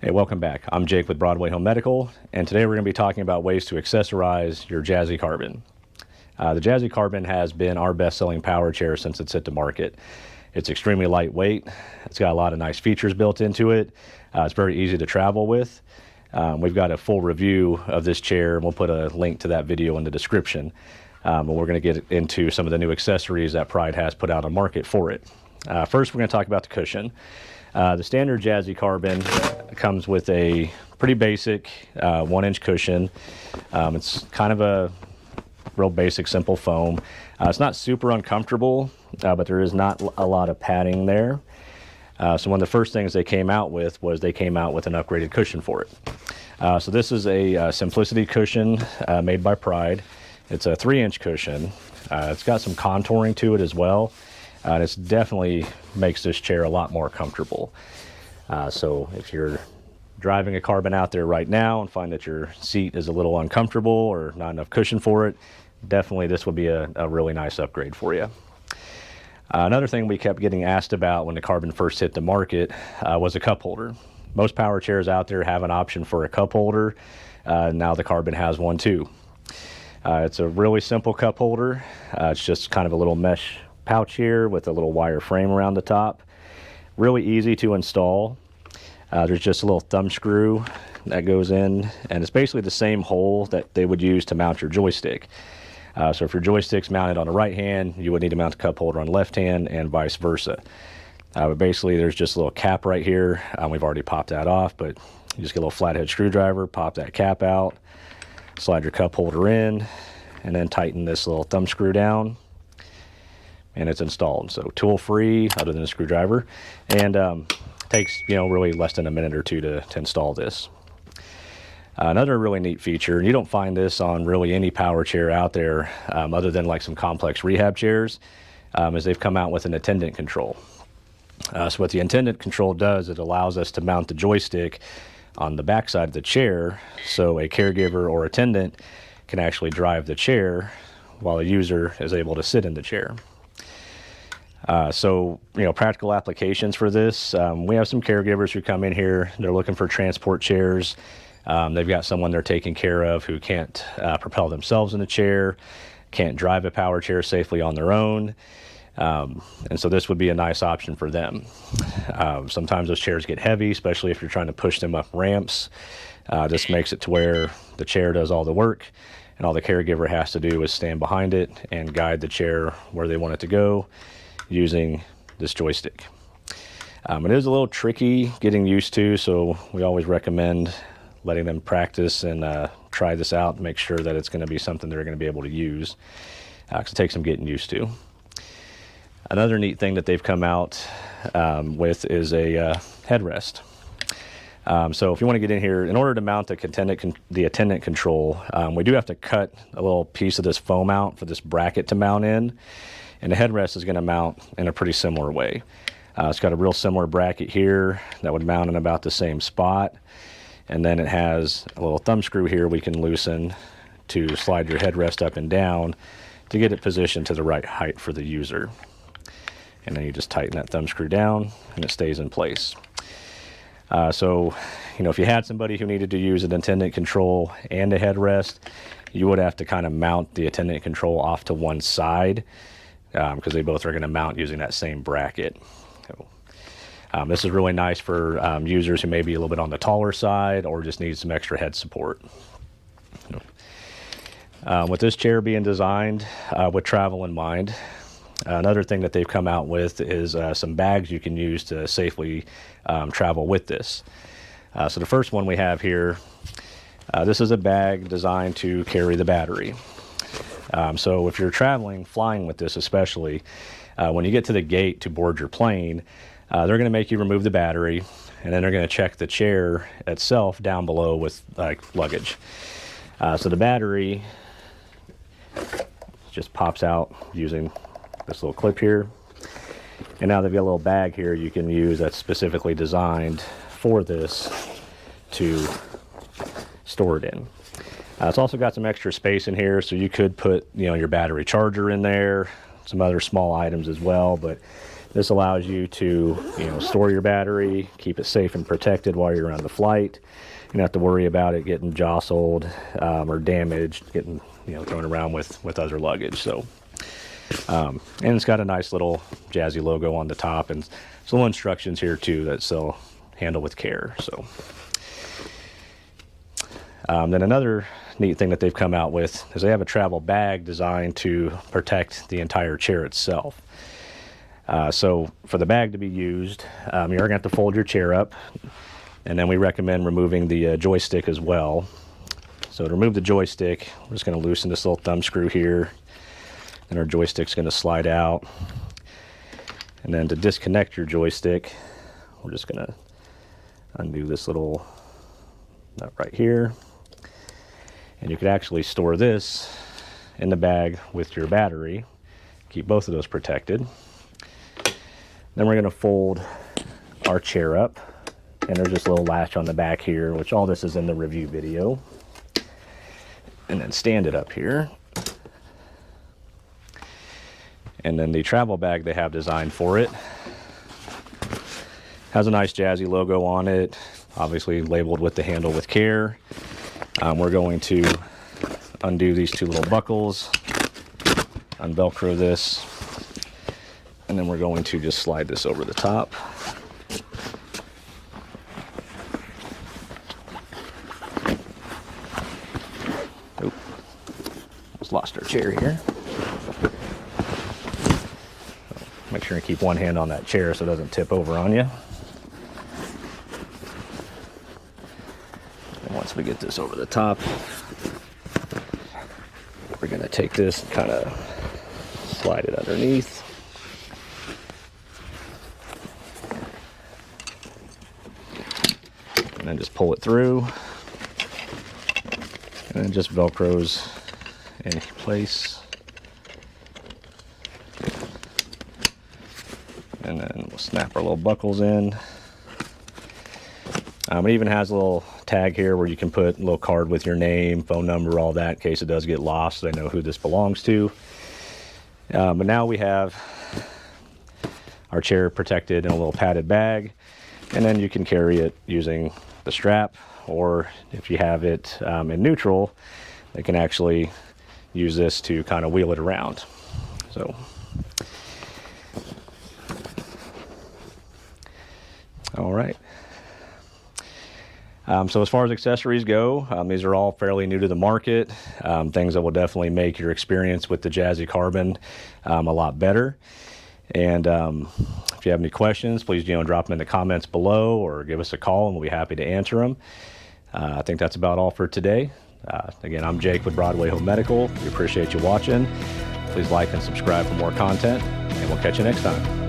Hey, welcome back. I'm Jake with Broadway Home Medical, and today we're going to be talking about ways to accessorize your Jazzy Carbon. The Jazzy Carbon has been our best-selling power chair since it's hit the market. It's extremely lightweight. It's got a lot of nice features built into it. It's very easy to travel with. We've got a full review of this chair, and we'll put a link to that video in the description. And we're going to get into some of the new accessories that Pride has put out on market for it. First, we're going to talk about the cushion. The standard Jazzy Carbon comes with a pretty basic 1-inch cushion. It's kind of a real basic, simple foam. It's not super uncomfortable, but there is not a lot of padding there. So one of the first things they came out with was they came out with an upgraded cushion for it. So this is a Simplicity cushion made by Pride. It's a 3-inch cushion. It's got some contouring to it as well. And it definitely makes this chair a lot more comfortable. So if you're driving a Carbon out there right now and find that your seat is a little uncomfortable or not enough cushion for it, definitely this would be a really nice upgrade for you. Another thing we kept getting asked about when the Carbon first hit the market was a cup holder. Most power chairs out there have an option for a cup holder. Now the Carbon has one too. It's a really simple cup holder. It's just kind of a little mesh pouch here with a little wire frame around the top. Really easy to install. There's just a little thumb screw that goes in, and it's basically the same hole that they would use to mount your joystick. So if your joystick's mounted on the right hand, you would need to mount the cup holder on the left hand and vice versa. But basically there's just a little cap right here. We've already popped that off, but you just get a little flathead screwdriver, pop that cap out, slide your cup holder in, and then tighten this little thumb screw down, and it's installed. So tool free other than a screwdriver, and takes really less than a minute or two to install this. Another really neat feature, and you don't find this on really any power chair out there other than like some complex rehab chairs, is they've come out with an Attendant Control. So what the Attendant Control does, it allows us to mount the joystick on the back side of the chair, so a caregiver or attendant can actually drive the chair while the user is able to sit in the chair. So practical applications for this. We have some caregivers who come in here. They're looking for transport chairs. They've got someone they're taking care of who can't propel themselves in the chair, can't drive a power chair safely on their own. And so this would be a nice option for them. Sometimes those chairs get heavy, especially if you're trying to push them up ramps. This makes it to where the chair does all the work, and all the caregiver has to do is stand behind it and guide the chair where they want it to go using this joystick. It is a little tricky getting used to, so we always recommend letting them practice and try this out and make sure that it's going to be something they're going to be able to use, because it takes some getting used to. Another neat thing that they've come out with is a headrest. So if you want to get in here, in order to mount the Attendant Control, we do have to cut a little piece of this foam out for this bracket to mount in, and the headrest is going to mount in a pretty similar way. It's got a real similar bracket here that would mount in about the same spot, and then it has a little thumb screw here we can loosen to slide your headrest up and down to get it positioned to the right height for the user. And then you just tighten that thumb screw down and it stays in place. So if you had somebody who needed to use an Attendant Control and a headrest, you would have to kind of mount the Attendant Control off to one side, because they both are going to mount using that same bracket. So, this is really nice for users who may be a little bit on the taller side or just need some extra head support. With this chair being designed with travel in mind, another thing that they've come out with is some bags you can use to safely travel with this. So the first one we have here, this is a bag designed to carry the battery. So if you're flying with this especially, when you get to the gate to board your plane, they're going to make you remove the battery, and then they're going to check the chair itself down below with luggage. So the battery just pops out using this little clip here, and now they've got a little bag here you can use that's specifically designed for this to store it in. It's also got some extra space in here, so you could put your battery charger in there, some other small items as well, but this allows you to, store your battery, keep it safe and protected while you're on the flight. You don't have to worry about it getting jostled or damaged, getting, thrown around with other luggage. So, and it's got a nice little Jazzy logo on the top, and some little instructions here too that still handle with care. So, then another neat thing that they've come out with is they have a travel bag designed to protect the entire chair itself. So for the bag to be used, you're going to have to fold your chair up, and then we recommend removing the joystick as well. So to remove the joystick, we're just going to loosen this little thumb screw here, and our joystick's going to slide out. And then to disconnect your joystick, we're just going to undo this little nut right here. And you could actually store this in the bag with your battery, keep both of those protected. Then we're going to fold our chair up, and there's this little latch on the back here, which all this is in the review video. And then stand it up here. And then the travel bag they have designed for it has a nice Jazzy logo on it, obviously labeled with the handle with care. We're going to undo these two little buckles, unvelcro this, and then we're going to just slide this over the top. Oop, just lost our chair here. So make sure you keep one hand on that chair so it doesn't tip over on you. And once we get this over the top, we're going to take this and kind of slide it underneath. And then just pull it through, and then just Velcros in place. And then we'll snap our little buckles in. It even has a little tag here where you can put a little card with your name, phone number, all that, in case it does get lost, so they know who this belongs to. But now we have our chair protected in a little padded bag, and then you can carry it using the strap, or if you have it in neutral, they can actually use this to kind of wheel it around. So, all right. So as far as accessories go, these are all fairly new to the market, things that will definitely make your experience with the Jazzy Carbon a lot better. And if you have any questions, please drop them in the comments below or give us a call, and we'll be happy to answer them. I think that's about all for today. Again, I'm Jake with Broadway Home Medical. We appreciate you watching. Please like and subscribe for more content, and we'll catch you next time.